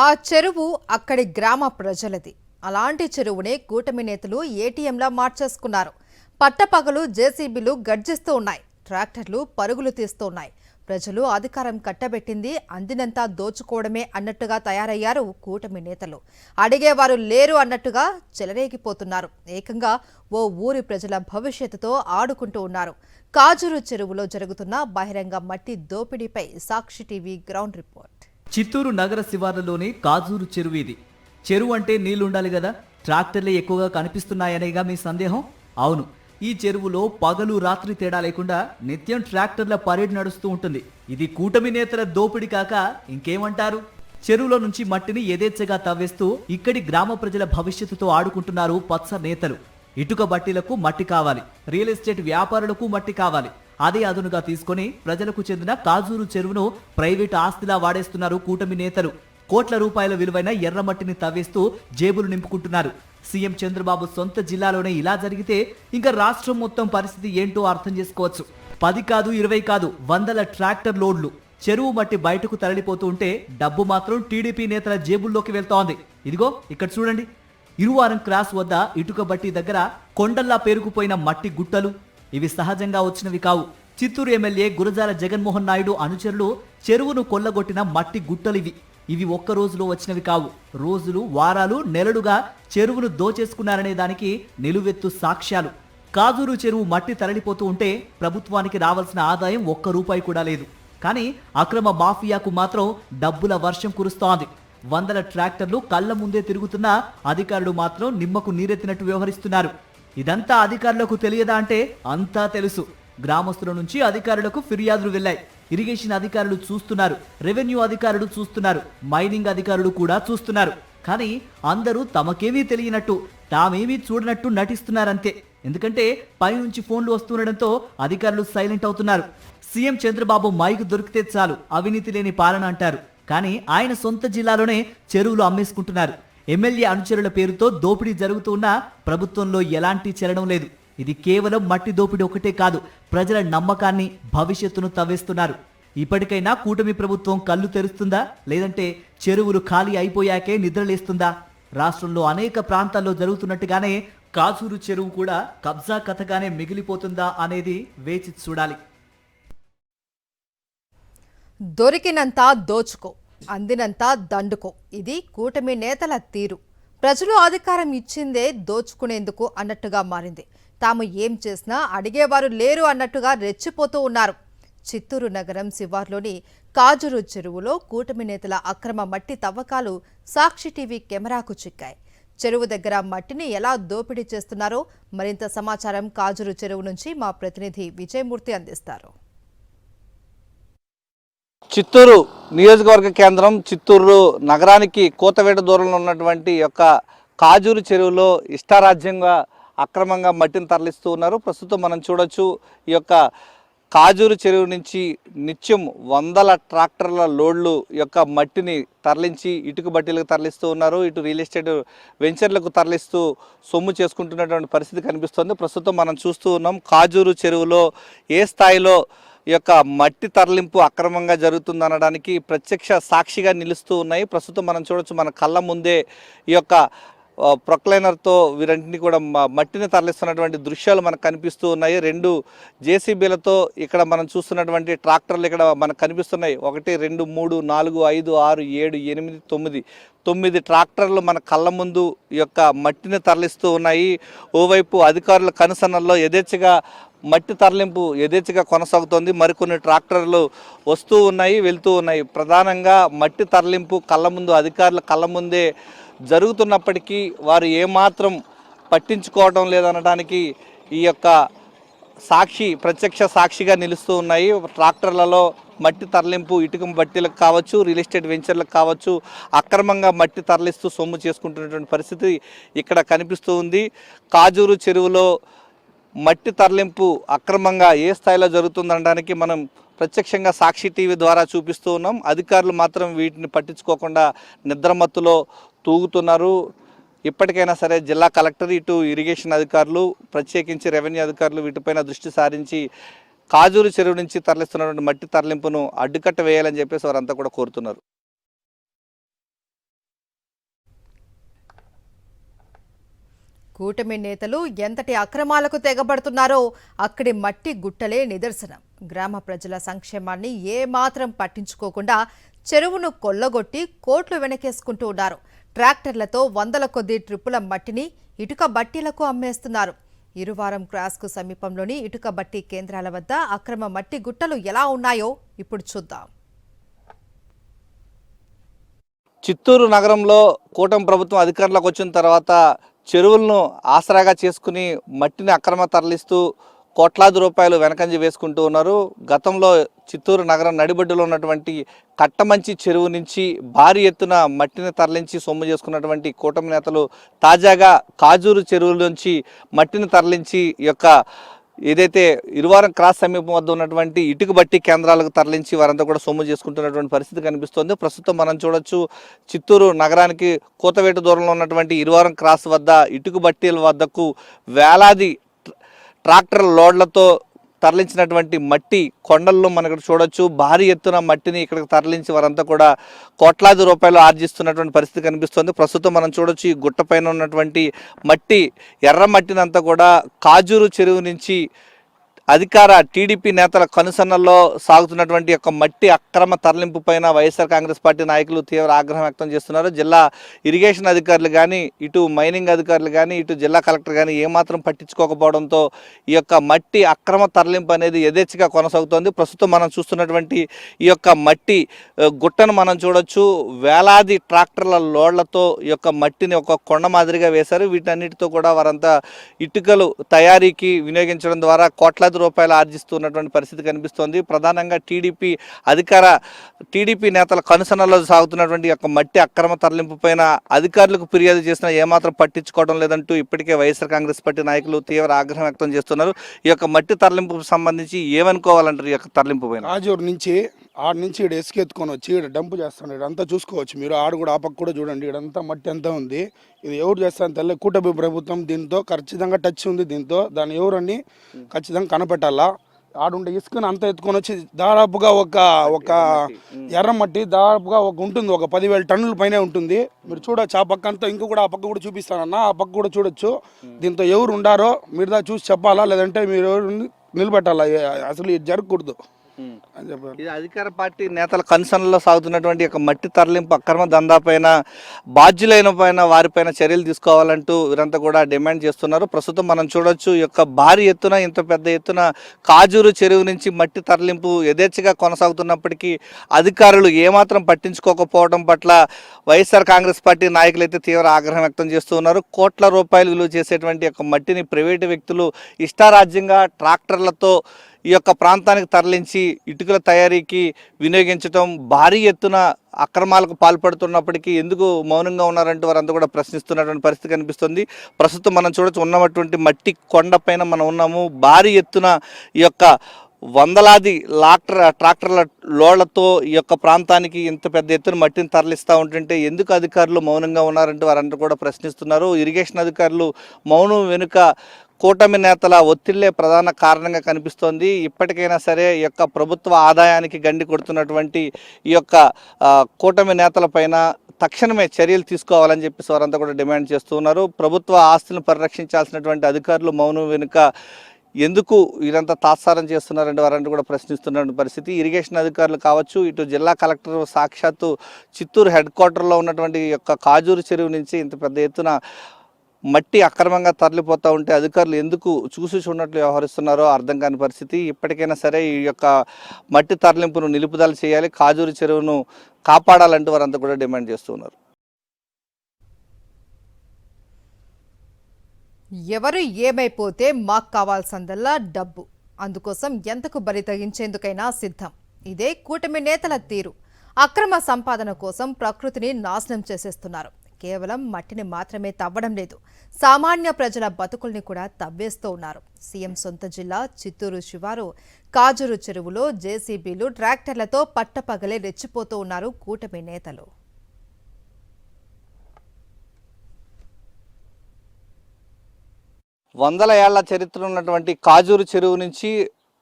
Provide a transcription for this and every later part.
ఆ చెరువు అక్కడి గ్రామ ప్రజలది. అలాంటి చెరువునే కూటమి నేతలు ఏటీఎంలా మార్చేసుకున్నారు. పట్టపగలు జేసీబీలు గర్జిస్తూ ఉన్నాయి. ట్రాక్టర్లు పరుగులు తీస్తూ ఉన్నాయి. ప్రజలు అధికారం కట్టబెట్టింది అందినంత దోచుకోవడమే అన్నట్టుగా తయారయ్యారు కూటమి నేతలు. అడిగేవారు లేరు అన్నట్టుగా చెలరేగిపోతున్నారు. ఏకంగా ఓ ఊరి ప్రజల భవిష్యత్తుతో ఆడుకుంటూ ఉన్నారు. కాజూరు చెరువులో జరుగుతున్న బహిరంగ మట్టి దోపిడీపై సాక్షి టీవీ గ్రౌండ్ రిపోర్ట్. చిత్తూరు నగర శివార్లలోని కాజూరు చెరువు ఇది. చెరువు అంటే నీళ్లుండాలి కదా, ట్రాక్టర్లే ఎక్కువగా కనిపిస్తున్నాయనేగా మీ సందేహం? అవును, ఈ చెరువులో పగలు రాత్రి తేడా లేకుండా నిత్యం ట్రాక్టర్ల పరేడ్ నడుస్తూ ఉంటుంది. ఇది కూటమి నేతల దోపిడీ కాక ఇంకేమంటారు? చెరువులో నుంచి మట్టిని యథేచ్ఛగా తవ్వేస్తూ ఇక్కడి గ్రామ ప్రజల భవిష్యత్తుతో ఆడుకుంటున్నారు పచ్చ నేతలు. ఇటుక బట్టీలకు మట్టి కావాలి, రియల్ ఎస్టేట్ వ్యాపారులకు మట్టి కావాలి. అదే అదునుగా తీసుకుని ప్రజలకు చెందిన కాజూరు చెరువును ప్రైవేట్ ఆస్తిలా వాడేస్తున్నారు కూటమి నేతలు. కోట్ల రూపాయల విలువైన ఎర్రమట్టిని తవ్వేస్తూ జేబులు నింపుకుంటున్నారు. సీఎం చంద్రబాబు సొంత జిల్లాలోనే ఇలా జరిగితే ఇంకా రాష్ట్రం మొత్తం పరిస్థితి ఏంటో అర్థం చేసుకోవచ్చు. 10 కాదు 20 కాదు, వందల ట్రాక్టర్ లోడ్లు చెరువు మట్టి బయటకు తరలిపోతూ ఉంటే డబ్బు మాత్రం టీడీపీ నేతల జేబుల్లోకి వెళ్తోంది. ఇదిగో ఇక్కడ చూడండి, ఇరువారం క్రాస్ వద్ద ఇటుక బట్టి దగ్గర కొండల్లా పేరుకుపోయిన మట్టి గుట్టలు. ఇవి సహజంగా వచ్చినవి కావు. చిత్తూరు ఎమ్మెల్యే గురజాల జగన్మోహన్ నాయుడు అనుచరులు చెరువును కొల్లగొట్టిన మట్టి గుట్టలివి. ఇవి ఒక్క రోజులో వచ్చినవి కావు. రోజులు, వారాలు, నెలలుగా చెరువును దోచేసుకున్నారనే దానికి నిలువెత్తు సాక్ష్యాలు. కాజూరు చెరువు మట్టి తరలిపోతూ ఉంటే ప్రభుత్వానికి రావాల్సిన ఆదాయం ఒక్క రూపాయి కూడా లేదు. కానీ అక్రమ మాఫియాకు మాత్రం డబ్బుల వర్షం కురుస్తోంది. వందల ట్రాక్టర్లు కళ్ల ముందే తిరుగుతున్నా అధికారులు మాత్రం నిమ్మకు నీరెత్తినట్టు వ్యవహరిస్తున్నారు. ఇదంతా అధికారులకు తెలియదా అంటే అంతా తెలుసు. గ్రామస్తుల నుంచి అధికారులకు ఫిర్యాదులు వెళ్లాయి. ఇరిగేషన్ అధికారులు చూస్తున్నారు, రెవెన్యూ అధికారులు చూస్తున్నారు, మైనింగ్ అధికారులు కూడా చూస్తున్నారు. కానీ అందరూ తమకేమీ తెలియనట్టు, తామేమీ చూడనట్టు నటిస్తున్నారంతే. ఎందుకంటే పైనుంచి ఫోన్లు వస్తుండడంతో అధికారులు సైలెంట్ అవుతున్నారు. సీఎం చంద్రబాబు మైకు దొరికితే చాలు అవినీతి లేని పాలన అంటారు. కానీ ఆయన సొంత జిల్లాలోనే చెరువులు అమ్మేసుకుంటున్నారు. ఎమ్మెల్యే అనుచరుల పేరుతో దోపిడీ జరుగుతూ ఉన్నా ప్రభుత్వంలో ఎలాంటి చలనం లేదు. ఇది కేవలం మట్టి దోపిడీ ఒకటే కాదు, ప్రజల నమ్మకాన్ని, భవిష్యత్తును తవ్వేస్తున్నారు. ఇప్పటికైనా కూటమి ప్రభుత్వం కళ్ళు తెరుస్తుందా, లేదంటే చెరువులు ఖాళీ అయిపోయాకే నిద్రలేస్తుందా? రాష్ట్రంలో అనేక ప్రాంతాల్లో జరుగుతున్నట్టుగానే కాజూరు చెరువు కూడా కబ్జా కథగానే మిగిలిపోతుందా అనేది వేచి చూడాలి. దొరికినంత దోచుకో, అందినంత దండుకో, ఇది కూటమి నేతల తీరు. ప్రజలు అధికారం ఇచ్చిందే దోచుకునేందుకు అన్నట్టుగా మారింది. తాము ఏం చేసినా అడిగేవారు లేరు అన్నట్టుగా రెచ్చిపోతూ ఉన్నారు. చిత్తూరు నగరం శివార్లోని కాజూరు చెరువులో కూటమి నేతల అక్రమ మట్టి తవ్వకాలు సాక్షి టీవీ కెమెరాకు చిక్కాయి. చెరువు దగ్గర మట్టిని ఎలా దోపిడీ చేస్తున్నారో మరింత సమాచారం కాజూరు చెరువు నుంచి మా ప్రతినిధి విజయమూర్తి అందిస్తారు. చిత్తూరు నియోజకవర్గ కేంద్రం చిత్తూరు నగరానికి కోతవేట దూరంలో ఉన్నటువంటి యొక్క కాజూరు చెరువులో ఇష్టారాజ్యంగా అక్రమంగా మట్టిని తరలిస్తూ ఉన్నారు. ప్రస్తుతం మనం చూడొచ్చు, ఈ యొక్క కాజూరు చెరువు నుంచి నిత్యం వందల ట్రాక్టర్ల లోడ్లు యొక్క మట్టిని తరలించి ఇటుక బట్టీలకు తరలిస్తూ ఉన్నారు. ఇటు రియల్ ఎస్టేట్ వెంచర్లకు తరలిస్తూ సొమ్ము చేసుకుంటున్నటువంటి పరిస్థితి కనిపిస్తుంది. ప్రస్తుతం మనం చూస్తూ ఉన్నాం, కాజూరు చెరువులో ఏ స్థాయిలో ఈ యొక్క మట్టి తరలింపు అక్రమంగా జరుగుతుందనడానికి ప్రత్యక్ష సాక్షిగా నిలుస్తూ ఉన్నాయి. ప్రస్తుతం మనం చూడొచ్చు, మన కళ్ళ ముందే ఈ యొక్క ప్రొక్లైనర్తో వీరంటిని కూడా మట్టిని తరలిస్తున్నటువంటి దృశ్యాలు మనకు కనిపిస్తూ ఉన్నాయి. 2 జేసీబీలతో ఇక్కడ మనం చూస్తున్నటువంటి ట్రాక్టర్లు ఇక్కడ మనకు కనిపిస్తున్నాయి. 1 2 3 4 5 6 7 8 9 ట్రాక్టర్లు మన కళ్ళ ముందు ఈ యొక్క మట్టిని తరలిస్తూ ఉన్నాయి. ఓవైపు అధికారుల కనుసన్నల్లో యథేచ్ఛగా మట్టి తరలింపు యథేచ్ఛగా కొనసాగుతోంది. మరికొన్ని ట్రాక్టర్లు వస్తూ ఉన్నాయి, వెళ్తూ ఉన్నాయి. ప్రధానంగా మట్టి తరలింపు కళ్ళ ముందు, అధికారుల కళ్ళ ముందే జరుగుతున్నప్పటికీ వారు ఏమాత్రం పట్టించుకోవడం లేదనడానికి ఈ యొక్క ప్రత్యక్ష సాక్షిగా నిలుస్తూ ఉన్నాయి. ట్రాక్టర్లలో మట్టి తరలింపు ఇటుక బట్టీలకు కావచ్చు, రియల్ ఎస్టేట్ వెంచర్లకు కావచ్చు, అక్రమంగా మట్టి తరలిస్తూ సొమ్ము చేసుకుంటున్నటువంటి పరిస్థితి ఇక్కడ కనిపిస్తూ ఉంది. కాజూరు చెరువులో మట్టి తరలింపు అక్రమంగా ఏ స్థాయిలో జరుగుతుందనడానికి మనం ప్రత్యక్షంగా సాక్షి టీవీ ద్వారా చూపిస్తూ ఉన్నాం. అధికారులు మాత్రం వీటిని పట్టించుకోకుండా నిద్రమత్తులో తూగుతున్నారు. ఇప్పటికైనా సరే జిల్లా కలెక్టర్, ఇటు ఇరిగేషన్ అధికారులు, ప్రత్యేకించి రెవెన్యూ అధికారులు వీటిపైన దృష్టి సారించి కాజూరు చెరువు నుంచి తరలిస్తున్నటువంటి మట్టి తరలింపును అడ్డుకట్ట వేయాలని చెప్పేసి వారంతా కూడా కోరుతున్నారు. కూటమి నేతలు ఎంతటి అక్రమాలకు తెగబడుతున్నారో అక్కడి మట్టి గుట్టలే నిదర్శనం. గ్రామ ప్రజల సంక్షేమాన్ని ఏమాత్రం పట్టించుకోకుండా చెరువును కొల్లగొట్టి కోట్లు వెనకేసుకుంటూ ఉన్నారు. ట్రాక్టర్లతో వందల కొద్ది ట్రిప్పుల మట్టిని ఇటుక బట్టీలకు అమ్మేస్తున్నారు. ఇరువారం క్రాస్కు సమీపంలోని ఇటుక బట్టీ కేంద్రాల వద్ద అక్రమ మట్టి గుట్టలు ఎలా ఉన్నాయో ఇప్పుడు చూద్దాం. చిత్తూరు నగరంలో కూటమి ప్రభుత్వం అధికారంలోకి వచ్చిన తర్వాత చెరువులను ఆసరాగా చేసుకుని మట్టిని అక్రమ తరలిస్తూ కోట్లాది రూపాయలు వెనకంజ వేసుకుంటూ ఉన్నారు. గతంలో చిత్తూరు నగరం నడిబొడ్డులో ఉన్నటువంటి కట్టమంచి చెరువు నుంచి భారీ ఎత్తున మట్టిని తరలించి సొమ్ము చేసుకున్నటువంటి కూటమి నేతలు తాజాగా కాజూరు చెరువు నుంచి మట్టిని తరలించి ఏదైతే ఇరువారం క్రాస్ సమీపం వద్ద ఉన్నటువంటి ఇటుక బట్టి కేంద్రాలకు తరలించి వారంతా కూడా సొమ్ము చేసుకుంటున్నటువంటి పరిస్థితి కనిపిస్తోంది. ప్రస్తుతం మనం చూడొచ్చు, చిత్తూరు నగరానికి కూతవేటు దూరంలో ఉన్నటువంటి ఇరువారం క్రాస్ వద్ద ఇటుక బట్టీల వద్దకు వేలాది ట్రాక్టర్ లోడ్లతో తరలించినటువంటి మట్టి కొండల్లో మనకు చూడొచ్చు. భారీ ఎత్తున మట్టిని ఇక్కడికి తరలించి వారంతా కూడా కోట్లాది రూపాయలు ఆర్జిస్తున్నటువంటి పరిస్థితి కనిపిస్తుంది. ప్రస్తుతం మనం చూడొచ్చు, ఈ గుట్ట పైన ఉన్నటువంటి మట్టి ఎర్ర మట్టినంతా కూడా కాజూరు చెరువు నుంచి అధికార టీడీపీ నేతల కనుసన్నల్లో సాగుతున్నటువంటి మట్టి అక్రమ తరలింపు పైన వైఎస్ఆర్ కాంగ్రెస్ పార్టీ నాయకులు తీవ్ర ఆగ్రహం వ్యక్తం చేస్తున్నారు. జిల్లా ఇరిగేషన్ అధికారులు కానీ, ఇటు మైనింగ్ అధికారులు కానీ, ఇటు జిల్లా కలెక్టర్ కానీ ఏమాత్రం పట్టించుకోకపోవడంతో ఈ మట్టి అక్రమ తరలింపు అనేది యథేచ్ఛగా కొనసాగుతోంది. ప్రస్తుతం మనం చూస్తున్నటువంటి ఈ మట్టి గుట్టను మనం చూడొచ్చు. వేలాది ట్రాక్టర్ల లోడ్లతో ఈ మట్టిని ఒక కొండ మాదిరిగా వేశారు. వీటన్నిటితో కూడా వారంతా ఇటుకలు తయారీకి వినియోగించడం ద్వారా కోట్లాది రూపాయలు ఆర్జిస్తున్నటువంటి పరిస్థితి కనిపిస్తోంది. ప్రధానంగా టీడీపీ నేతల కనుసన్నలో సాగుతున్నటువంటి మట్టి అక్రమ తరలింపు పైన అధికారులకు ఫిర్యాదు చేసినా ఏమాత్రం పట్టించుకోవడం లేదంటూ ఇప్పటికే వైఎస్ఆర్ కాంగ్రెస్ పార్టీ నాయకులు తీవ్ర ఆగ్రహం వ్యక్తం చేస్తున్నారు. ఈ మట్టి తరలింపుకు సంబంధించి ఏమనుకోవాలంటారు? ఈ తరలింపు పైన రాజూరు నుంచి ఆడ నుంచి ఇక్కడ ఎత్తుకొని వచ్చి ఇక్కడ డంప్ చేస్తాను. ఇడంతా చూసుకోవచ్చు మీరు. ఆడ కూడా ఆ పక్క కూడా చూడండి, ఇడంతా మట్టి అంతా ఉంది. ఇది ఎవరు చేస్తాను తెల్ల కూటమి ప్రభుత్వం దీంతో ఖచ్చితంగా టచ్ ఉంది. దీంతో దాన్ని ఎవరని ఖచ్చితంగా కనపెట్టాలా. ఆడుండే ఇసుకని అంతా ఎత్తుకొని వచ్చి దాదాపుగా ఒక ఎర్ర మట్టి దాదాపుగా ఉంటుంది, ఒక 10,000 టన్నుల పైనే ఉంటుంది. మీరు చూడొచ్చు. ఆ పక్క అంతా ఇంకో కూడా ఆ పక్క కూడా చూపిస్తానన్నా, ఆ పక్క కూడా చూడొచ్చు. దీంతో ఎవరు ఉండారో మీరు చూసి చెప్పాలా, లేదంటే మీరు ఎవరు నిలబెట్టాలా. అసలు ఇది జరగకూడదు అని చెప్పారు. ఇది అధికార పార్టీ నేతల కన్సర్న్లో సాగుతున్నటువంటి మట్టి తరలింపు అక్రమ దందా పైన బాధ్యులైన వారిపైన చర్యలు తీసుకోవాలంటూ వీరంతా కూడా డిమాండ్ చేస్తున్నారు. ప్రస్తుతం మనం చూడొచ్చు, భారీ ఎత్తున ఇంత పెద్ద ఎత్తున కాజూరు చెరువు నుంచి మట్టి తరలింపు యథేచ్ఛగా కొనసాగుతున్నప్పటికీ అధికారులు ఏమాత్రం పట్టించుకోకపోవడం పట్ల వైఎస్ఆర్ కాంగ్రెస్ పార్టీ నాయకులు అయితే తీవ్ర ఆగ్రహం వ్యక్తం చేస్తూ ఉన్నారు. కోట్ల రూపాయలు విలువ చేసేటువంటి మట్టిని ప్రైవేటు వ్యక్తులు ఇష్టారాజ్యంగా ట్రాక్టర్లతో ఈ ప్రాంతానికి తరలించి ఇటుకల తయారీకి వినియోగించడం, భారీ ఎత్తున అక్రమాలకు పాల్పడుతున్నప్పటికీ ఎందుకు మౌనంగా ఉన్నారంటూ వారంతా కూడా ప్రశ్నిస్తున్నటువంటి పరిస్థితి కనిపిస్తుంది. ప్రస్తుతం మనం చూడొచ్చు, ఉన్నటువంటి మట్టి కొండ పైన మనం ఉన్నాము. భారీ ఎత్తున ఈ వందలాది ట్రాక్టర్ల లోళ్లతో ఈ ప్రాంతానికి ఇంత పెద్ద ఎత్తున మట్టిని తరలిస్తూ ఉంటుంటే ఎందుకు అధికారులు మౌనంగా ఉన్నారంటూ వారంతా కూడా ప్రశ్నిస్తున్నారు. ఇరిగేషన్ అధికారులు మౌనం వెనుక కూటమి నేతల ఒత్తిళ్లే ప్రధాన కారణంగా కనిపిస్తోంది. ఇప్పటికైనా సరే ఈ ప్రభుత్వ ఆదాయానికి గండి కొడుతున్నటువంటి ఈ కూటమి నేతలపైన తక్షణమే చర్యలు తీసుకోవాలని చెప్పేసి వారంతా కూడా డిమాండ్ చేస్తున్నారు. ప్రభుత్వ ఆస్తులను పరిరక్షించాల్సినటువంటి అధికారులు మౌనం వెనుక ఎందుకు వీరంతా తాత్సారం చేస్తున్నారంటే వారంతా కూడా ప్రశ్నిస్తున్న పరిస్థితి. ఇరిగేషన్ అధికారులు కావచ్చు, ఇటు జిల్లా కలెక్టర్ సాక్షాత్తు చిత్తూరు హెడ్ క్వార్టర్లో ఉన్నటువంటి కాజూరు చెరువు నుంచి ఇంత పెద్ద ఎత్తున మట్టి అక్రమంగా తరలిపోతూ ఉంటే అధికారులు ఎందుకు చూసి చూడనట్లు వ్యవహరిస్తున్నారో అర్థం కాని పరిస్థితి. ఇప్పటికైనా సరే ఈ మట్టి తరలింపును నిలుపుదల చేయాలి, కాజూరు చెరువును కాపాడాలంటూ వారంతా కూడా డిమాండ్ చేస్తున్నారు. ఎవరు ఏమైపోతే మాకు కావాల్సిందల్లా డబ్బు, అందుకోసం ఎంతకు బరి తగ్గించేందుకైనా సిద్ధం. ఇదే కూటమి నేతల తీరు. అక్రమ సంపాదన కోసం ప్రకృతిని నాశనం చేసేస్తున్నారు. కేవలం మట్టిని మాత్రమే తవ్వడం లేదు, సామాన్య ప్రజల బతుకుల్ని కూడా తవ్వేస్తూ ఉన్నారు. సీఎం సొంత జిల్లా చిత్తూరు శివారు కాజూరు చెరువులో జేసీబీలు ట్రాక్టర్లతో పట్టపగలే రెచ్చిపోతూ ఉన్నారు కూటమి నేతలు. వందల ఏళ్ల చరిత్ర ఉన్నటువంటి కాజూరు చెరువు నుంచి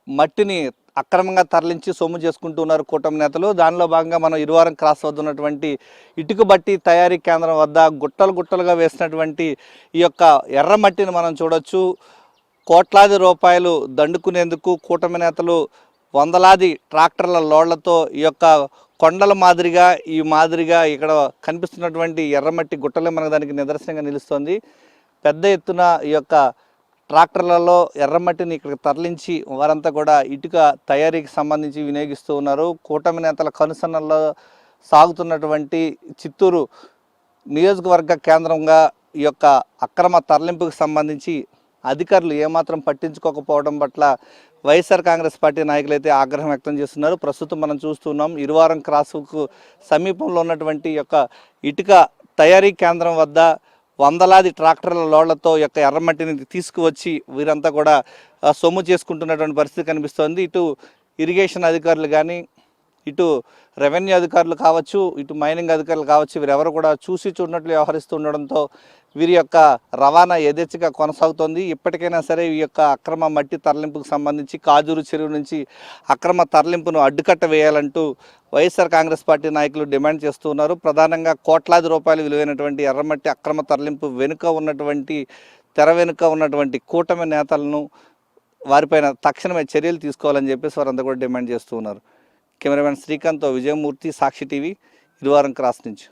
మట్టిని అక్రమంగా తరలించి సొమ్ము చేసుకుంటూ ఉన్నారు కూటమి నేతలు. దానిలో భాగంగా మనం ఇరువారం క్రాస్ వద్ద ఉన్నటువంటి ఇటుక బట్టి తయారీ కేంద్రం వద్ద గుట్టలుగా వేసినటువంటి ఈ యొక్క ఎర్రమట్టిని మనం చూడొచ్చు. కోట్లాది రూపాయలు దండుకునేందుకు కూటమి నేతలు వందలాది ట్రాక్టర్ల లోడ్లతో ఈ యొక్క కొండల మాదిరిగా ఇక్కడ కనిపిస్తున్నటువంటి ఎర్రమట్టి గుట్టలే మనకు దానికి నిదర్శనంగా నిలుస్తోంది. పెద్ద ఎత్తున ఈ యొక్క ట్రాక్టర్లలో ఎర్రమట్టిని ఇక్కడికి తరలించి వారంతా కూడా ఇటుక తయారీకి సంబంధించి వినియోగిస్తూ ఉన్నారు. కూటమి నేతల కనుసన్నల్లో సాగుతున్నటువంటి చిత్తూరు నియోజకవర్గ కేంద్రంగా ఈ యొక్క అక్రమ తరలింపుకు సంబంధించి అధికారులు ఏమాత్రం పట్టించుకోకపోవడం పట్ల వైఎస్ఆర్ కాంగ్రెస్ పార్టీ నాయకులు అయితే ఆగ్రహం వ్యక్తం చేస్తున్నారు. ప్రస్తుతం మనం చూస్తున్నాం ఇరువారం క్రాసుకు సమీపంలో ఉన్నటువంటి యొక్క ఇటుక తయారీ కేంద్రం వద్ద వందలాది ట్రాక్టర్ల లోడ్లతో యొక్క ఎర్రమట్టిని తీసుకువచ్చి వీరంతా కూడా సొమ్ము చేసుకుంటున్నటువంటి పరిస్థితి కనిపిస్తోంది. ఇటు ఇరిగేషన్ అధికారులు కానీ, ఇటు రెవెన్యూ అధికారులు కావచ్చు, ఇటు మైనింగ్ అధికారులు కావచ్చు, వీరెవరు కూడా చూసి చూడనట్లు వ్యవహరిస్తూ ఉండడంతో వీరి యొక్క రవాణా యథేచ్ఛగా కొనసాగుతోంది. ఇప్పటికైనా సరే ఈ యొక్క అక్రమ మట్టి తరలింపుకు సంబంధించి కాజూరు చెరువు నుంచి అక్రమ తరలింపును అడ్డుకట్ట వేయాలంటూ వైఎస్ఆర్ కాంగ్రెస్ పార్టీ నాయకులు డిమాండ్ చేస్తూ ఉన్నారు. ప్రధానంగా కోట్లాది రూపాయలు విలువైనటువంటి ఎర్రమట్టి అక్రమ తరలింపు తెర వెనుక ఉన్నటువంటి కూటమి నేతలను వారిపైన తక్షణమే చర్యలు తీసుకోవాలని చెప్పేసి వారంతా కూడా డిమాండ్ చేస్తూ ఉన్నారు. కెమెరామెన్ శ్రీకాంత్తో విజయమూర్తి, సాక్షి టీవీ, ఇరువారం క్రాస్ నుంచి.